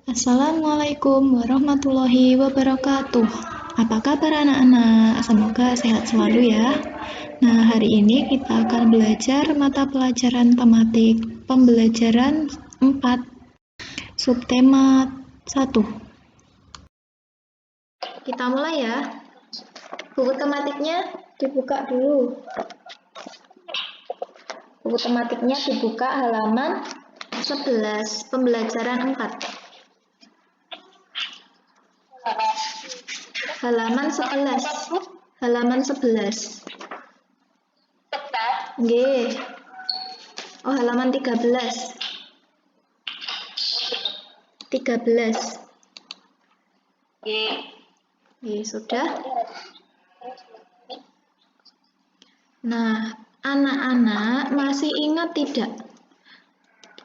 Assalamualaikum warahmatullahi wabarakatuh. Apa kabar anak-anak? Semoga sehat selalu ya. Nah, hari ini kita akan belajar mata pelajaran tematik pembelajaran 4, subtema 1. Kita mulai ya. Buku tematiknya dibuka dulu. Buku tematiknya dibuka halaman 11, pembelajaran 4. Halaman 11. Halaman 11. Nggih. Oh, halaman 13. 13. Nggih, sudah. Nah, anak-anak masih ingat tidak?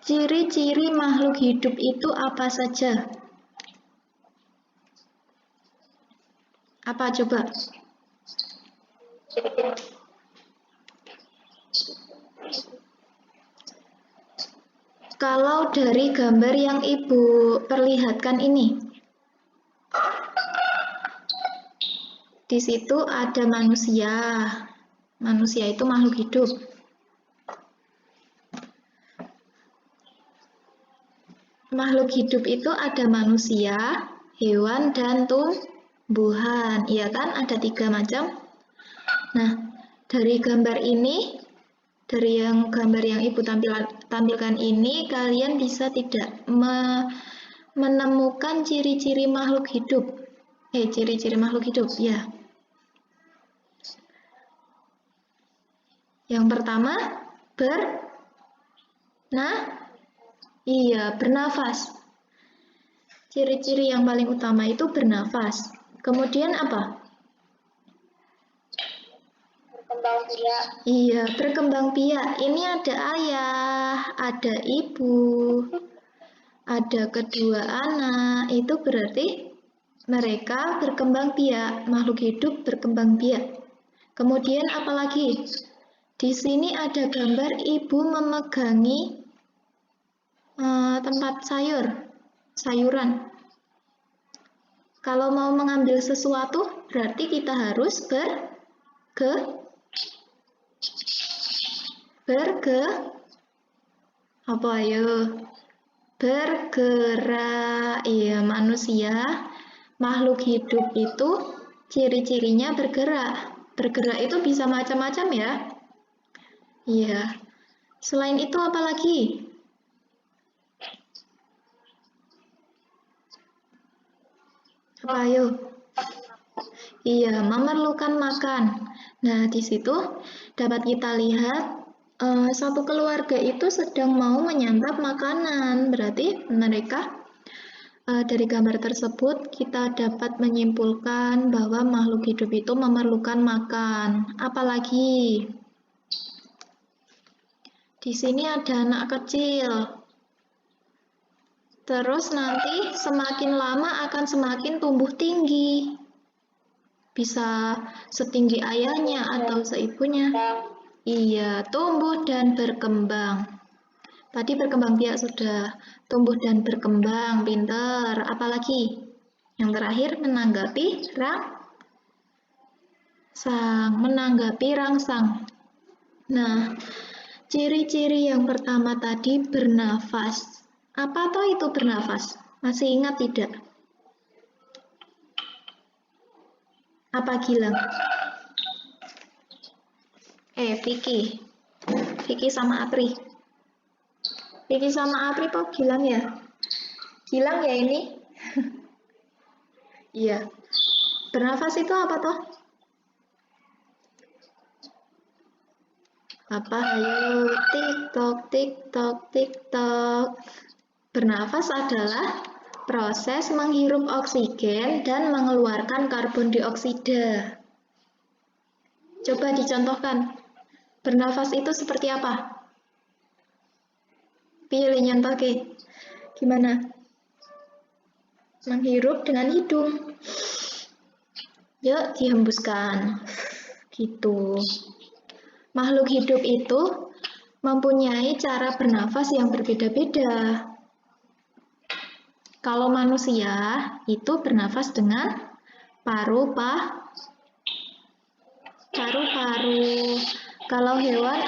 Ciri-ciri makhluk hidup itu apa saja? Apa coba? Kalau dari gambar yang Ibu perlihatkan ini, di situ ada manusia. Manusia itu makhluk hidup. Makhluk hidup itu ada manusia, hewan, dan tumbuhan. Iya kan? Ada 3 macam. Nah, dari gambar ini, dari gambar yang Ibu tampilkan ini, kalian bisa tidak menemukan ciri-ciri makhluk hidup? Ciri-ciri makhluk hidup, ya. Yang pertama, bernafas. Ciri-ciri yang paling utama itu bernafas. Kemudian apa? Berkembang biak. Iya, berkembang biak. Ini ada ayah, ada ibu, ada kedua anak. Itu berarti mereka berkembang biak. Makhluk hidup berkembang biak. Kemudian apa lagi? Di sini ada gambar ibu memegangi tempat sayuran. Kalau mau mengambil sesuatu, berarti kita harus bergerak. Iya, manusia, makhluk hidup itu ciri-cirinya bergerak. Bergerak itu bisa macam-macam ya. Iya. Selain itu apa lagi? Apa ayo? Iya, memerlukan makan. Nah, di situ dapat kita lihat satu keluarga itu sedang mau menyantap makanan. Berarti mereka dari gambar tersebut kita dapat menyimpulkan bahwa makhluk hidup itu memerlukan makan. Apalagi di sini ada anak kecil. Terus nanti semakin lama akan semakin tumbuh tinggi. Bisa setinggi ayahnya atau seibunya. Iya, tumbuh dan berkembang. Tadi berkembang biak sudah, tumbuh dan berkembang, pinter. Apalagi? Yang terakhir menanggapi rangsang. Nah, ciri-ciri yang pertama tadi bernafas. Apa toh itu bernafas? Masih ingat tidak? Apa Gilang? Vicky sama Apri. Vicky sama Apri kok Gilang ya? Gilang ya ini? Iya. Bernafas itu apa toh? Apa? Ayo, tiktok, tiktok, tiktok. Bernafas adalah proses menghirup oksigen dan mengeluarkan karbon dioksida. Coba dicontohkan. Bernafas itu seperti apa? Pilih nyontohke. Gimana? Menghirup dengan hidung. Yuk, dihembuskan. Gitu. Makhluk hidup itu mempunyai cara bernafas yang berbeda-beda. Kalau manusia itu bernafas dengan paru-paru. Kalau hewan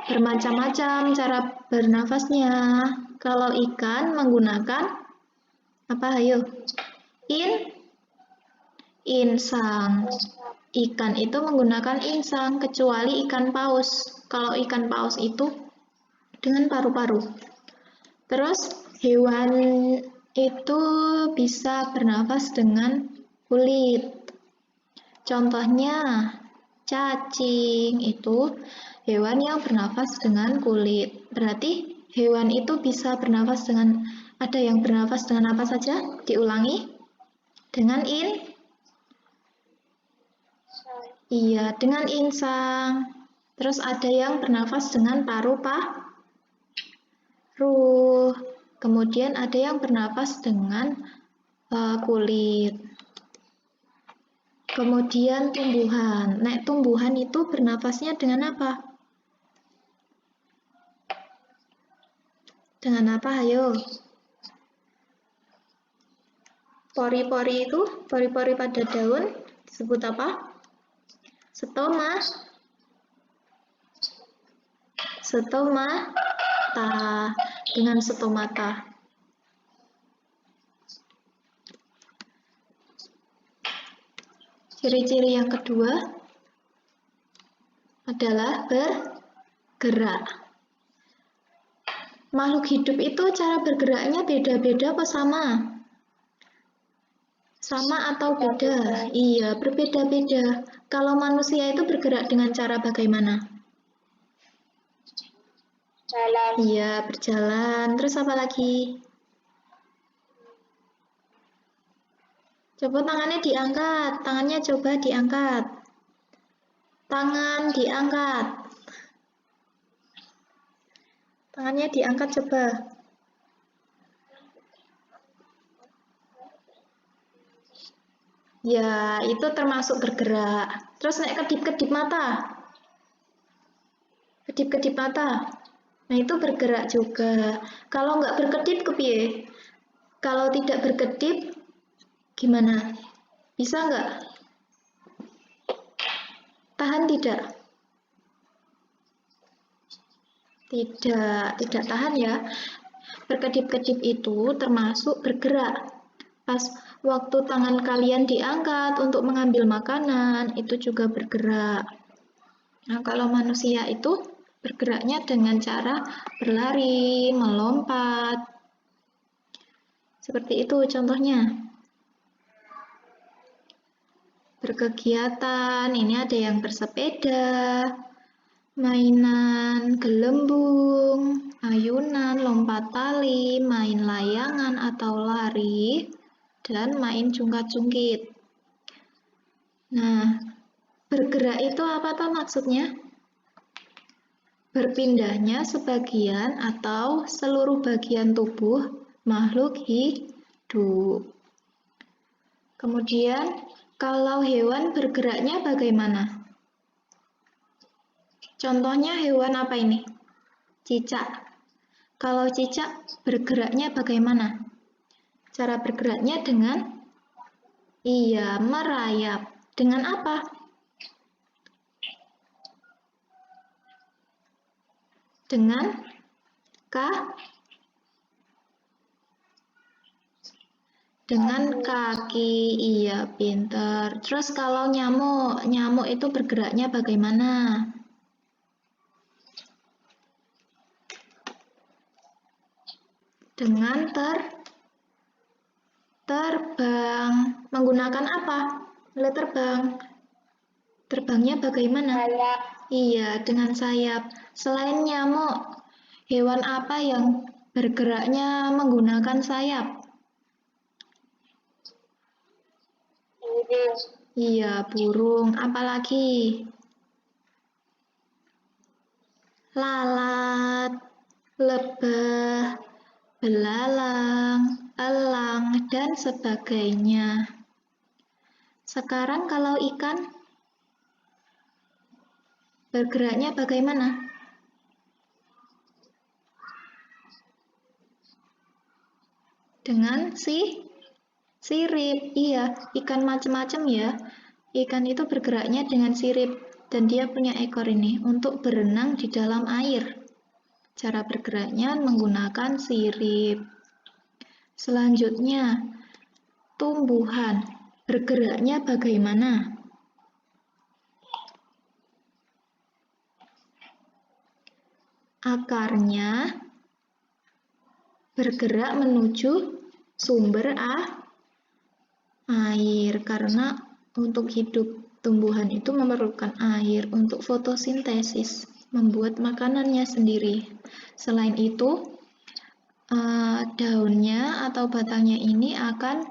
bermacam-macam cara bernafasnya. Kalau ikan menggunakan apa? Ayo. Insang. Ikan itu menggunakan insang, kecuali ikan paus. Kalau ikan paus itu dengan paru-paru. Terus hewan itu bisa bernafas dengan kulit. Contohnya cacing itu hewan yang bernafas dengan kulit. Berarti hewan itu bisa bernafas dengan, ada yang bernafas dengan apa saja? Diulangi. Dengan Iya, dengan insang. Terus ada yang bernafas dengan paru-paru. Kemudian ada yang bernafas dengan kulit. Kemudian tumbuhan. Tumbuhan itu bernafasnya dengan apa? Dengan apa? Ayo. Pori-pori pada daun disebut apa? Stomata. Dengan stomata. Ciri-ciri yang kedua adalah bergerak. Makhluk hidup itu cara bergeraknya beda-beda apa sama? Sama atau beda? Iya, berbeda-beda. Kalau manusia itu bergerak dengan cara bagaimana? Jalan. Iya, berjalan. Terus apa lagi? Coba tangannya diangkat. Tangannya coba diangkat. Tangan diangkat. Tangannya diangkat coba. Ya, itu termasuk bergerak. Terus naik kedip-kedip mata. Kedip-kedip mata. Nah, itu bergerak juga. Kalau nggak berkedip, kepiye? Kalau tidak berkedip, gimana? Bisa nggak? Tahan tidak? Tidak tahan ya. Berkedip-kedip itu termasuk bergerak. Pas waktu tangan kalian diangkat untuk mengambil makanan, itu juga bergerak. Nah, kalau manusia itu bergeraknya dengan cara berlari, melompat. Seperti itu contohnya. Berkegiatan, ini ada yang bersepeda, mainan gelembung, ayunan, lompat tali, main layangan atau lari, dan main jungkat-jungkit. Nah, bergerak itu apa tuh maksudnya? Berpindahnya sebagian atau seluruh bagian tubuh makhluk hidup. Kemudian, kalau hewan bergeraknya bagaimana? Contohnya hewan apa ini? Cicak. Kalau cicak bergeraknya bagaimana? Cara bergeraknya dengan merayap. Dengan apa? Dengan kaki. Iya, pinter. Terus kalau nyamuk itu bergeraknya bagaimana? Dengan terbang. Menggunakan apa? Oleh terbang. Terbangnya bagaimana? Sayap. Iya, dengan sayap. Selain nyamuk, hewan apa yang bergeraknya menggunakan sayap? Burung. Iya, burung. Apalagi? Lalat, lebah, belalang, elang, dan sebagainya. Sekarang kalau ikan bergeraknya bagaimana? dengan sirip. Iya, ikan macam-macam ya. Ikan itu bergeraknya dengan sirip dan dia punya ekor ini untuk berenang di dalam air. Cara bergeraknya menggunakan sirip. Selanjutnya, tumbuhan bergeraknya bagaimana? Akarnya bergerak menuju sumber air karena untuk hidup tumbuhan itu memerlukan air untuk fotosintesis, membuat makanannya sendiri. Selain itu, daunnya atau batangnya ini akan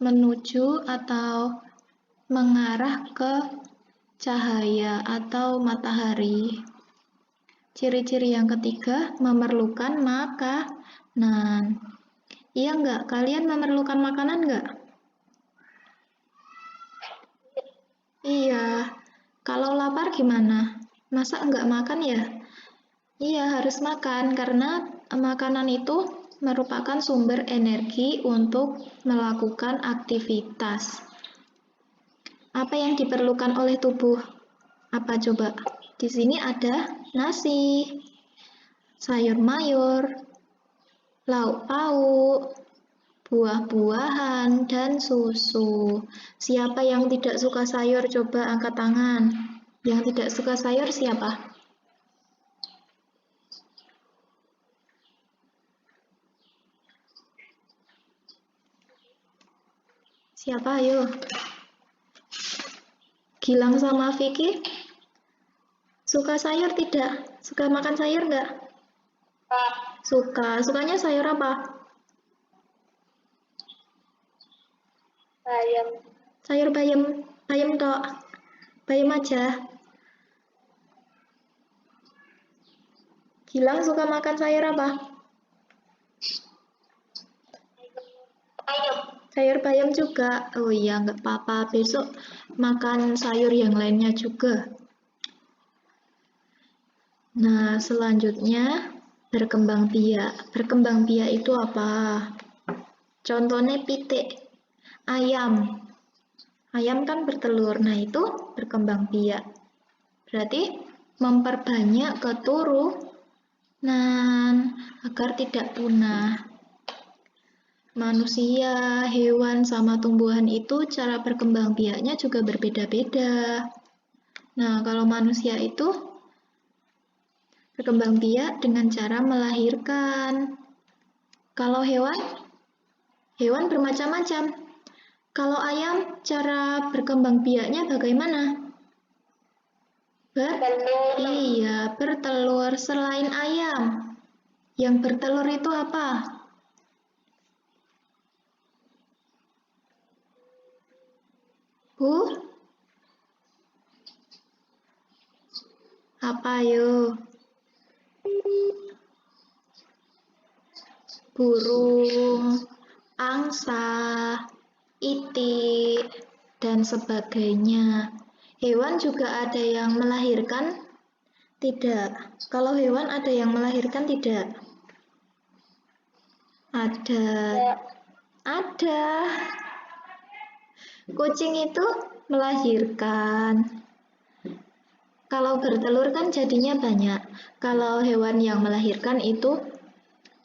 menuju atau mengarah ke cahaya atau matahari. Ciri-ciri yang ketiga, memerlukan makanan. Iya nggak? Kalian memerlukan makanan nggak? Iya. Kalau lapar gimana? Masa nggak makan ya? Iya, harus makan karena makanan itu merupakan sumber energi untuk melakukan aktivitas. Apa yang diperlukan oleh tubuh? Apa coba? Di sini ada nasi, sayur mayur, lauk pauk, buah-buahan, dan susu. Siapa yang tidak suka sayur? Coba angkat tangan. Yang tidak suka sayur siapa? Siapa? Ayo. Gilang sama Vicky? Suka sayur tidak? Suka makan sayur nggak? Suka. Sukanya sayur apa? Bayam. Sayur bayam. Bayam tok. Bayam aja. Gilang suka makan sayur apa? Bayam. Sayur bayam juga. Oh iya, nggak apa-apa. Besok makan sayur yang lainnya juga. Nah, selanjutnya berkembang biak. Berkembang biak itu apa? Contohnya pitik. Ayam. Ayam kan bertelur. Nah, itu berkembang biak. Berarti memperbanyak keturunan agar tidak punah. Manusia, hewan, sama tumbuhan itu cara berkembang biaknya juga berbeda-beda. Nah, kalau manusia itu berkembang biak dengan cara melahirkan. Kalau hewan, hewan bermacam-macam. Kalau ayam, cara berkembang biaknya bagaimana? Iya, bertelur. Selain ayam, yang bertelur itu apa? Bu? Apa yuk? Burung, angsa, itik, dan sebagainya. Hewan juga ada yang melahirkan? Tidak. Kalau hewan ada yang melahirkan tidak? Ada. Ada. Kucing itu melahirkan. Kalau bertelur kan jadinya banyak. Kalau hewan yang melahirkan itu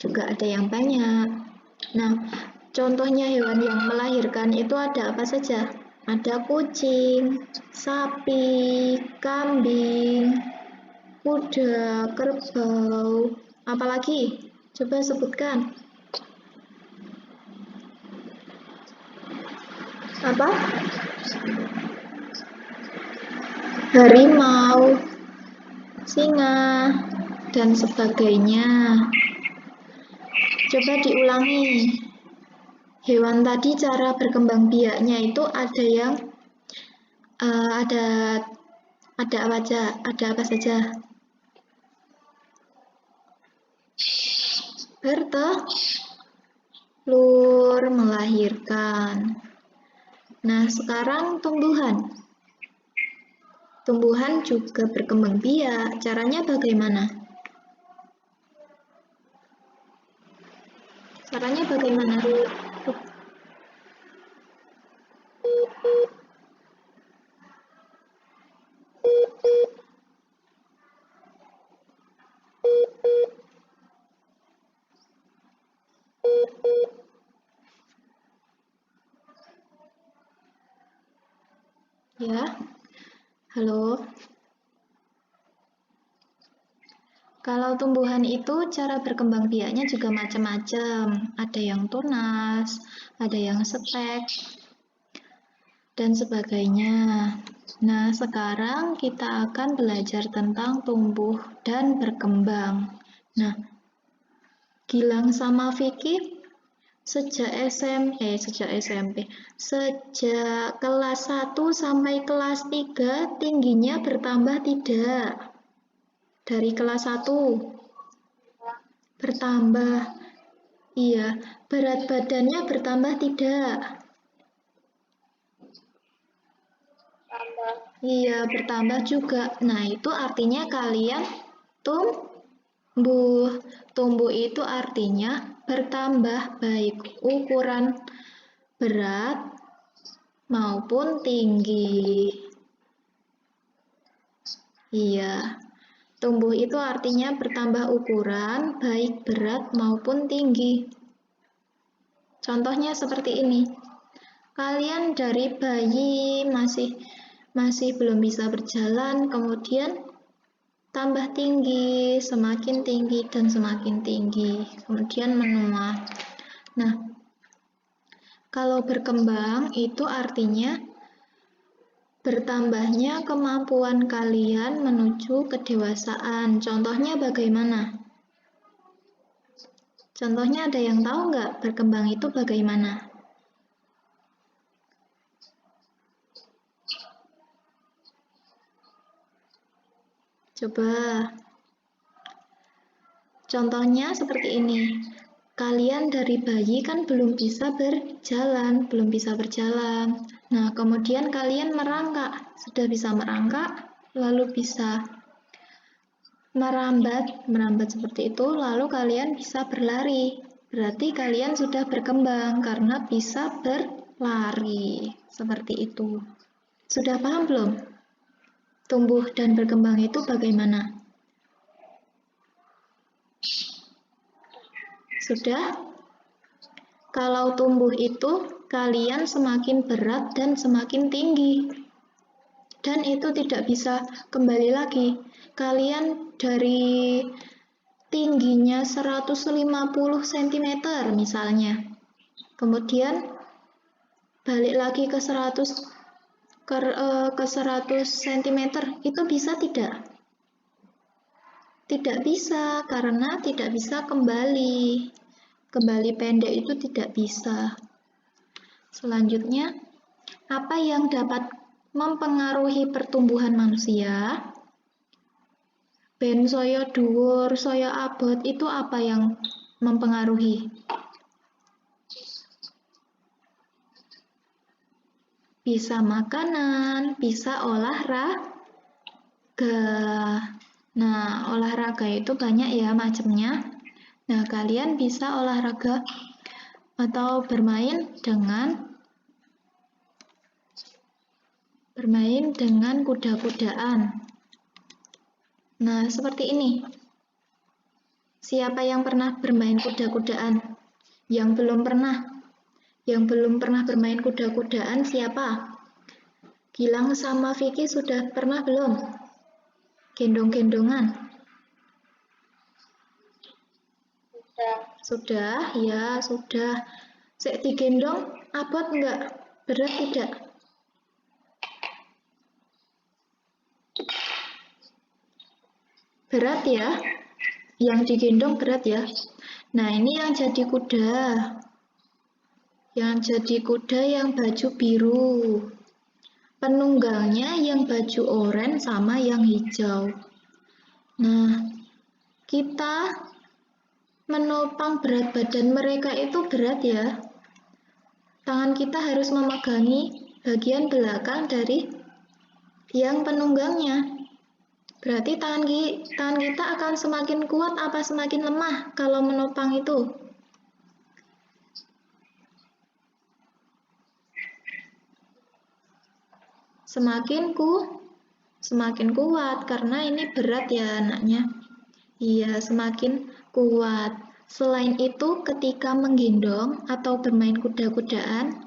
juga ada yang banyak. Nah, contohnya hewan yang melahirkan itu ada apa saja? Ada kucing, sapi, kambing, kuda, kerbau. Apalagi? Coba sebutkan. Apa? Harimau, singa, dan sebagainya. Coba diulangi. Hewan tadi cara berkembang biaknya itu ada yang ada apa aja? Ada apa saja? Bertelur, melahirkan. Nah, sekarang tumbuhan. Tumbuhan juga berkembang biak. Caranya bagaimana? Caranya bagaimana? Ya, halo. Kalau tumbuhan itu cara berkembang biaknya juga macam-macam. Ada yang tunas, ada yang stek, dan sebagainya. Nah, sekarang kita akan belajar tentang tumbuh dan berkembang. Nah, Gilang sama Vicky sejak sejak kelas 1 sampai kelas 3 tingginya bertambah tidak? Dari kelas 1 bertambah. Iya, berat badannya bertambah tidak? Iya, bertambah juga. Nah, itu artinya kalian tumbuh. Tumbuh itu artinya bertambah baik ukuran berat maupun tinggi. Iya. Tumbuh itu artinya bertambah ukuran baik berat maupun tinggi. Contohnya seperti ini. Kalian dari bayi masih belum bisa berjalan, kemudian tambah tinggi, semakin tinggi dan semakin tinggi, kemudian menua. Nah, kalau berkembang itu artinya bertambahnya kemampuan kalian menuju kedewasaan. Contohnya bagaimana? Contohnya ada yang tahu nggak berkembang itu bagaimana? Coba. Contohnya seperti ini. Kalian dari bayi kan belum bisa berjalan. Nah, kemudian kalian merangkak. Sudah bisa merangkak, lalu bisa merambat seperti itu, lalu kalian bisa berlari. Berarti kalian sudah berkembang karena bisa berlari. Seperti itu. Sudah paham belum? Tumbuh dan berkembang itu bagaimana? Sudah? Kalau tumbuh itu kalian semakin berat dan semakin tinggi. Dan itu tidak bisa kembali lagi. Kalian dari tingginya 150 cm misalnya. Kemudian balik lagi ke 100 cm, itu bisa tidak? Tidak bisa, karena tidak bisa kembali. Kembali pendek itu tidak bisa. Selanjutnya, apa yang dapat mempengaruhi pertumbuhan manusia? Ben saya dhuwur, saya abot, itu apa yang mempengaruhi? Bisa makanan, bisa olahraga. Nah, olahraga itu banyak ya macamnya. Nah, kalian bisa olahraga atau bermain dengan kuda-kudaan. Nah, seperti ini. Siapa yang pernah bermain kuda-kudaan? Yang belum pernah bermain kuda-kudaan siapa? Gilang sama Vicky sudah pernah belum? Gendong-gendongan? Sudah, ya sudah. Sek digendong, abot enggak? Berat tidak? Berat ya? Yang digendong berat ya? Nah, ini yang jadi kuda. Yang jadi kuda yang baju biru. Penunggangnya yang baju oranye sama yang hijau. Nah, kita menopang berat badan mereka itu berat ya. Tangan kita harus memegangi bagian belakang dari yang penunggangnya. Berarti tangan kita akan semakin kuat apa semakin lemah kalau menopang itu? semakin kuat karena ini berat ya anaknya. Iya, semakin kuat. Selain itu, ketika menggendong atau bermain kuda-kudaan,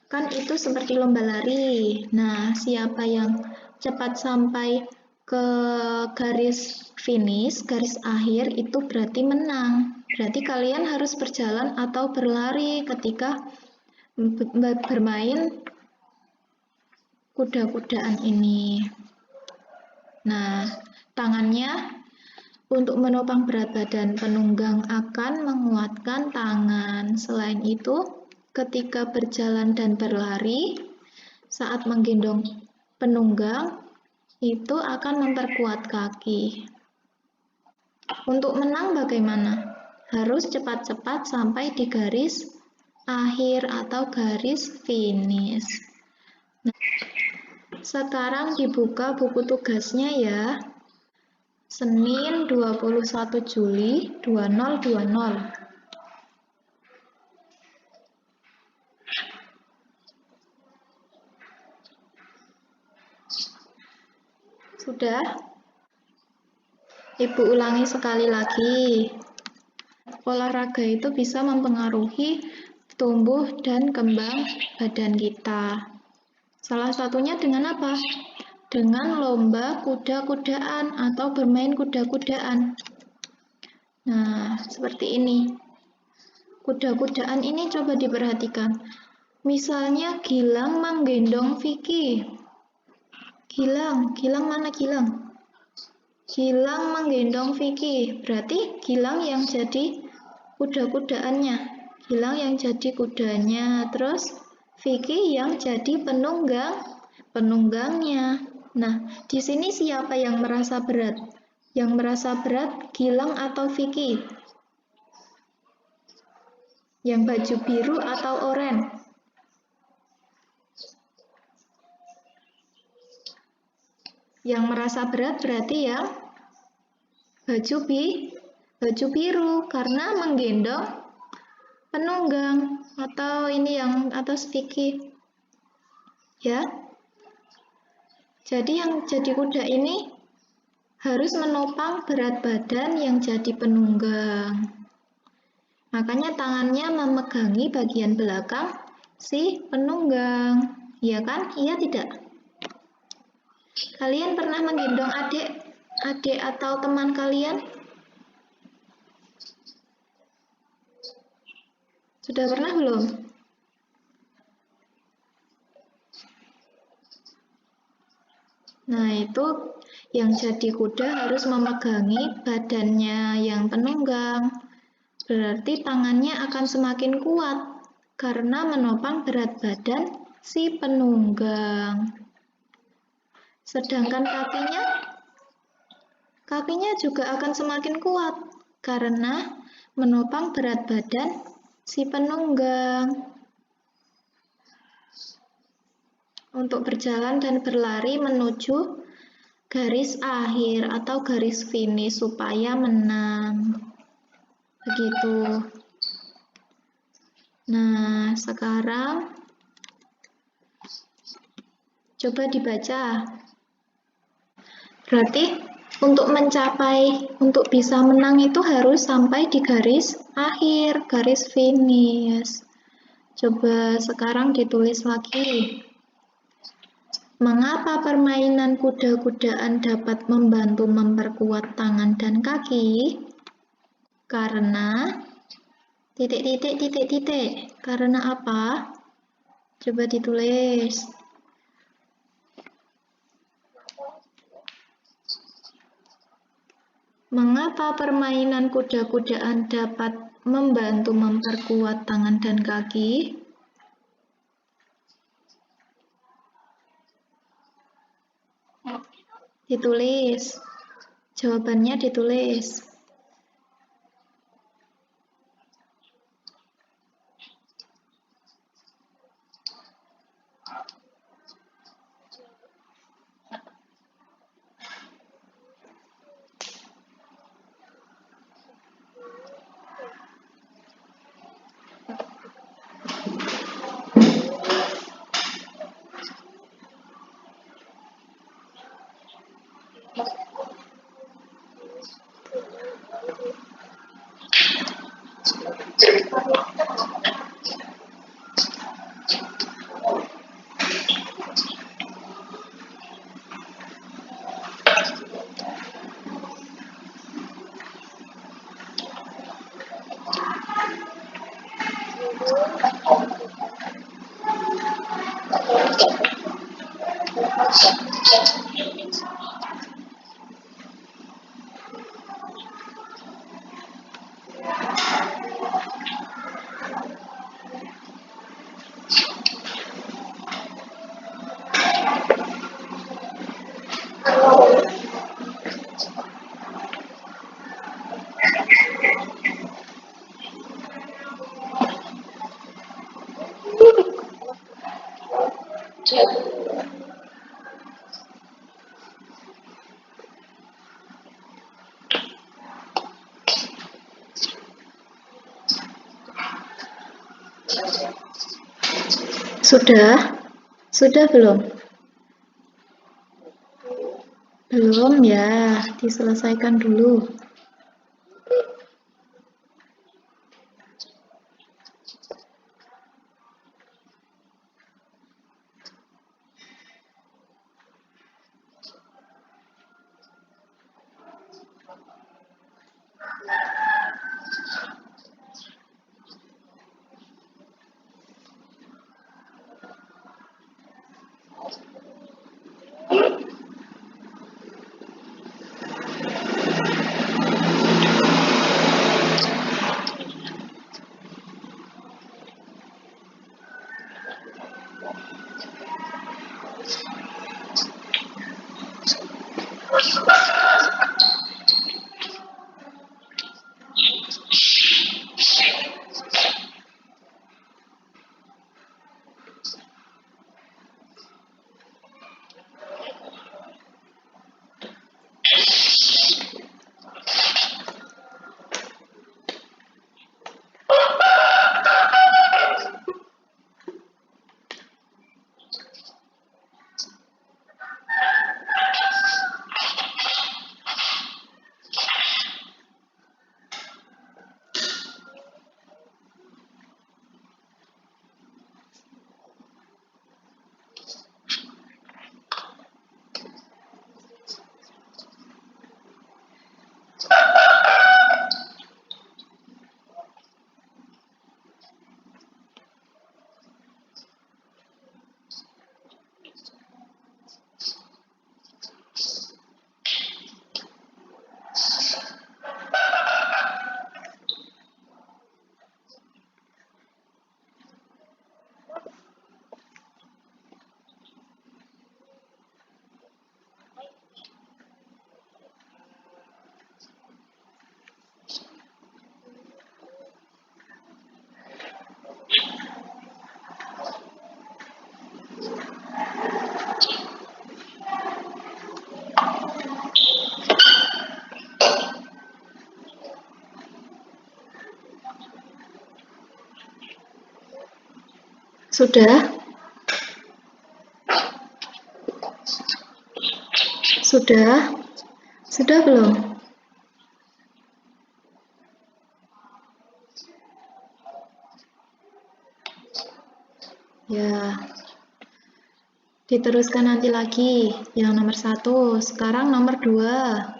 kan itu seperti lomba lari. Nah, siapa yang cepat sampai ke garis finish, garis akhir, itu berarti menang. Berarti kalian harus berjalan atau berlari ketika bermain kuda-kudaan ini. Nah, tangannya untuk menopang berat badan penunggang akan menguatkan tangan. Selain itu, ketika berjalan dan berlari, saat menggendong penunggang, itu akan memperkuat kaki. Untuk menang bagaimana? Harus cepat-cepat sampai di garis akhir atau garis finish. Nah, sekarang dibuka buku tugasnya ya. Senin 21 Juli 2020. Sudah? Ibu ulangi sekali lagi. Olahraga itu bisa mempengaruhi tumbuh dan kembang badan kita. Salah satunya dengan apa? Dengan lomba kuda-kudaan atau bermain kuda-kudaan. Nah, seperti ini. Kuda-kudaan ini coba diperhatikan. Misalnya Gilang menggendong Vicky. Gilang mana Gilang? Gilang menggendong Vicky. Berarti Gilang yang jadi kuda-kudaannya. Gilang yang jadi kudanya. Terus Vicky yang jadi penunggangnya. Nah, di sini siapa yang merasa berat? Yang merasa berat Gilang atau Vicky? Yang baju biru atau oranye? Yang merasa berat berarti yang baju biru karena menggendong penunggang, atau ini yang atas Vicky. Ya. Jadi yang jadi kuda ini harus menopang berat badan yang jadi penunggang. Makanya tangannya memegangi bagian belakang si penunggang. Iya kan? Iya tidak? Kalian pernah menggendong adik atau teman kalian? Sudah pernah belum? Nah, itu yang jadi kuda harus memegangi badannya yang penunggang. Berarti tangannya akan semakin kuat karena menopang berat badan si penunggang. Sedangkan kakinya juga akan semakin kuat karena menopang berat badan si penunggang. Untuk berjalan dan berlari menuju garis akhir atau garis finish supaya menang. Begitu. Nah, sekarang coba dibaca. Berarti untuk bisa menang itu harus sampai di garis akhir, garis finish. Coba sekarang ditulis lagi. Mengapa permainan kuda-kudaan dapat membantu memperkuat tangan dan kaki? Karena titik. Karena apa? Coba ditulis. Mengapa permainan kuda-kudaan dapat membantu memperkuat tangan dan kaki? Ditulis. Jawabannya ditulis. Sudah? Sudah belum? Belum ya, diselesaikan dulu. Sudah? Sudah? Sudah belum? Ya, diteruskan nanti lagi. Yang nomor 1, sekarang nomor 2.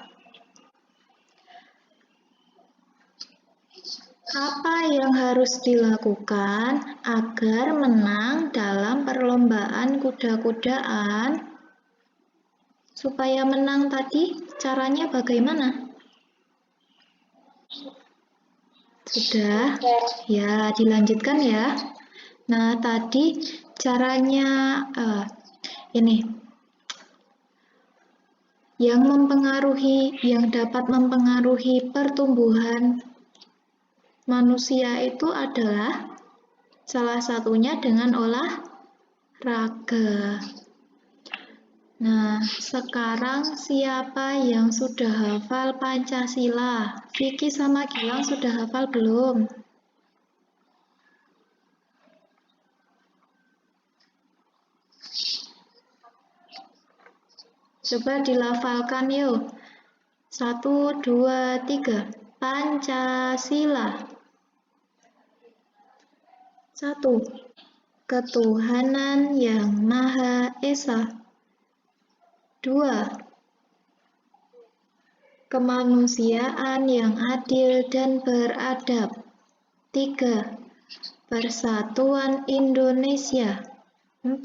Apa yang harus dilakukan agar menang dalam perlombaan kuda-kudaan? Supaya menang tadi, caranya bagaimana? Sudah? Ya, dilanjutkan ya. Nah, tadi caranya ini yang dapat mempengaruhi pertumbuhan manusia itu adalah salah satunya dengan olahraga. Nah, sekarang siapa yang sudah hafal Pancasila? Vicky sama Gilang sudah hafal belum? Coba dilafalkan yuk. 1, 2, 3. Pancasila. 1. Ketuhanan yang Maha Esa. 2. Kemanusiaan yang adil dan beradab. 3. Persatuan Indonesia. 4.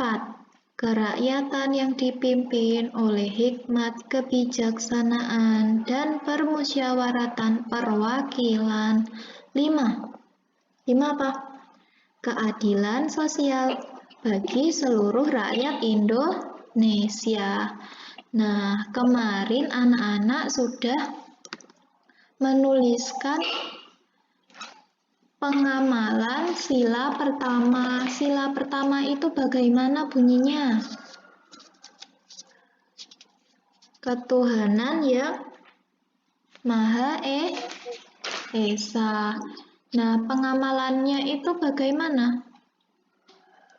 Kerakyatan yang dipimpin oleh hikmat kebijaksanaan dan permusyawaratan perwakilan. 5. 5 apa? Keadilan sosial bagi seluruh rakyat Indonesia. Nah, kemarin anak-anak sudah menuliskan pengamalan sila pertama. Sila pertama itu bagaimana bunyinya? Ketuhanan yang Maha Esa. Nah, pengamalannya itu bagaimana?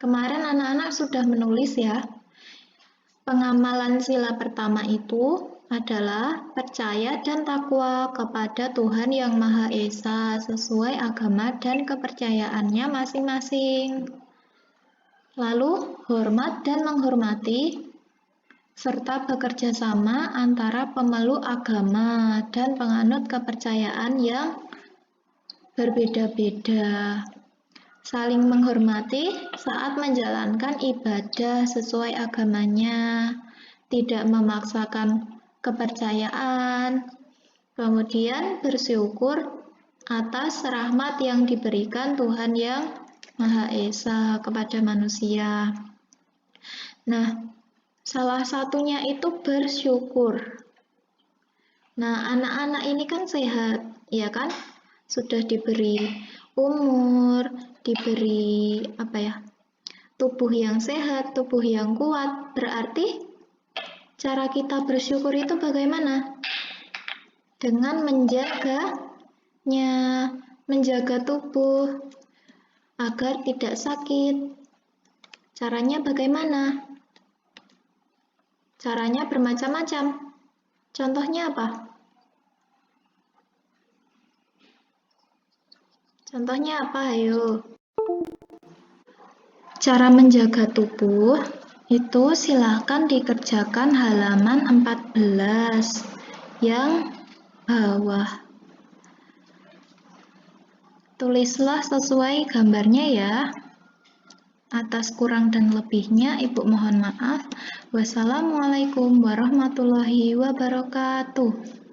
Kemarin anak-anak sudah menulis ya. Pengamalan sila pertama itu adalah percaya dan takwa kepada Tuhan Yang Maha Esa sesuai agama dan kepercayaannya masing-masing. Lalu, hormat dan menghormati serta bekerja sama antara pemeluk agama dan penganut kepercayaan yang berbeda-beda. Saling menghormati saat menjalankan ibadah sesuai agamanya, tidak memaksakan kepercayaan, kemudian bersyukur atas rahmat yang diberikan Tuhan Yang Maha Esa kepada manusia. Nah, salah satunya itu bersyukur. Nah, anak-anak ini kan sehat, ya kan? Sudah diberi umur, diberi tubuh yang sehat, tubuh yang kuat. Berarti cara kita bersyukur itu bagaimana? Dengan menjaga tubuh agar tidak sakit. Caranya bagaimana? Caranya bermacam-macam. Contohnya apa? Contohnya apa? Ayo. Cara menjaga tubuh itu silahkan dikerjakan halaman 14 yang bawah. Tulislah sesuai gambarnya ya. Atas kurang dan lebihnya Ibu mohon maaf. Wassalamualaikum warahmatullahi wabarakatuh.